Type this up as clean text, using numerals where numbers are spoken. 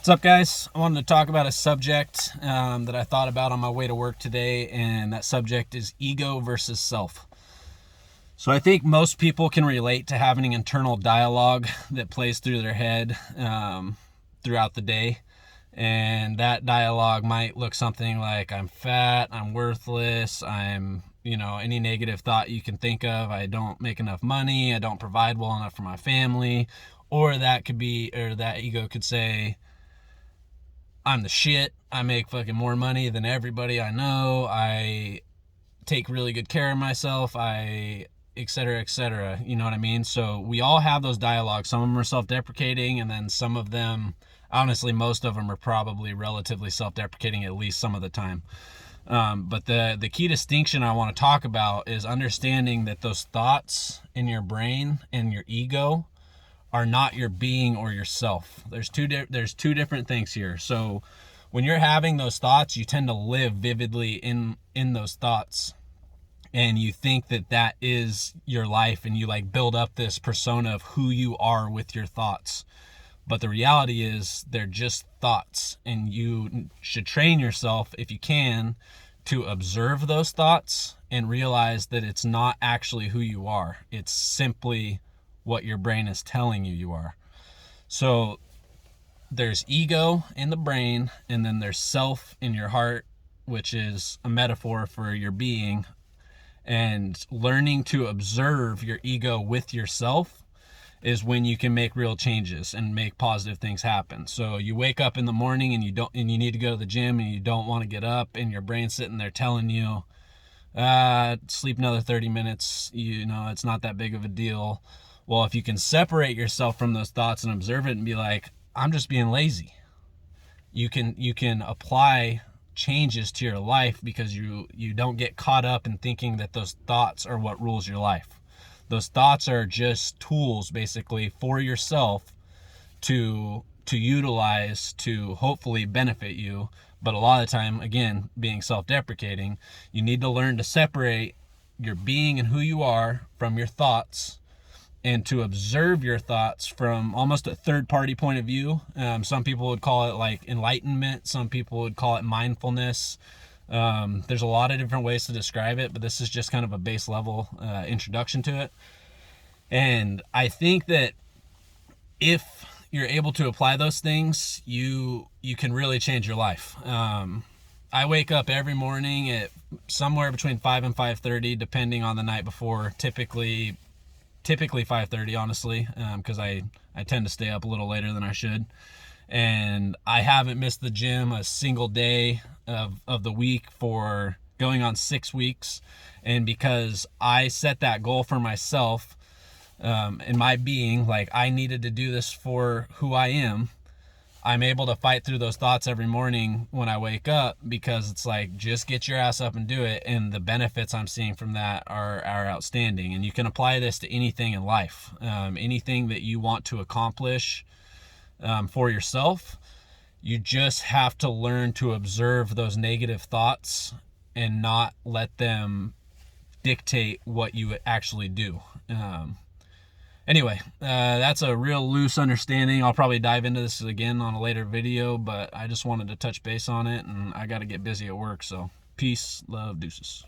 What's up, guys? I wanted to talk about a subject that I thought about on my way to work today, and that subject is ego versus self. So I think most people can relate to having an internal dialogue that plays through their head throughout the day. And that dialogue might look something like, I'm fat, I'm worthless, I'm, any negative thought you can think of. I don't make enough money, I don't provide well enough for my family. Or that ego could say, I'm the shit. I make fucking more money than everybody I know. I take really good care of myself. Et cetera, et cetera. You know what I mean? So we all have those dialogues. Some of them are self-deprecating, and then some of them, honestly, most of them are probably relatively self-deprecating at least some of the time. But the key distinction I want to talk about is understanding that those thoughts in your brain and your ego are not your being or yourself. There's two different things here. So when you're having those thoughts, you tend to live vividly in those thoughts, and you think that is your life, and you like build up this persona of who you are with your thoughts. But the reality is they're just thoughts, and you should train yourself, if you can, to observe those thoughts and realize that it's not actually who you are. It's simply what your brain is telling you are. So there's ego in the brain, and then there's self in your heart, which is a metaphor for your being. And learning to observe your ego with yourself is when you can make real changes and make positive things happen. So you wake up in the morning and you need to go to the gym, and you don't want to get up, and your brain's sitting there telling you, sleep another 30 minutes, it's not that big of a deal. Well, if you can separate yourself from those thoughts and observe it and be like, I'm just being lazy, you can apply changes to your life, because you don't get caught up in thinking that those thoughts are what rules your life. Those thoughts are just tools, basically, for yourself to utilize to hopefully benefit you. But a lot of the time, again, being self-deprecating, you need to learn to separate your being and who you are from your thoughts, and to observe your thoughts from almost a third-party point of view. Some people would call it like enlightenment. Some people would call it mindfulness. There's a lot of different ways to describe it, but this is just kind of a base level introduction to it. And I think that if you're able to apply those things, you can really change your life. I wake up every morning at somewhere between 5 and 5:30, depending on the night before. Typically 5:30, honestly, because I tend to stay up a little later than I should. And I haven't missed the gym a single day of the week for going on 6 weeks. And because I set that goal for myself, in my being, like I needed to do this for who I am, I'm able to fight through those thoughts every morning when I wake up, because it's like, just get your ass up and do it. And the benefits I'm seeing from that are outstanding. And you can apply this to anything in life, anything that you want to accomplish for yourself. You just have to learn to observe those negative thoughts and not let them dictate what you actually do. Anyway, that's a real loose understanding. I'll probably dive into this again on a later video, but I just wanted to touch base on it, and I got to get busy at work. So peace, love, deuces.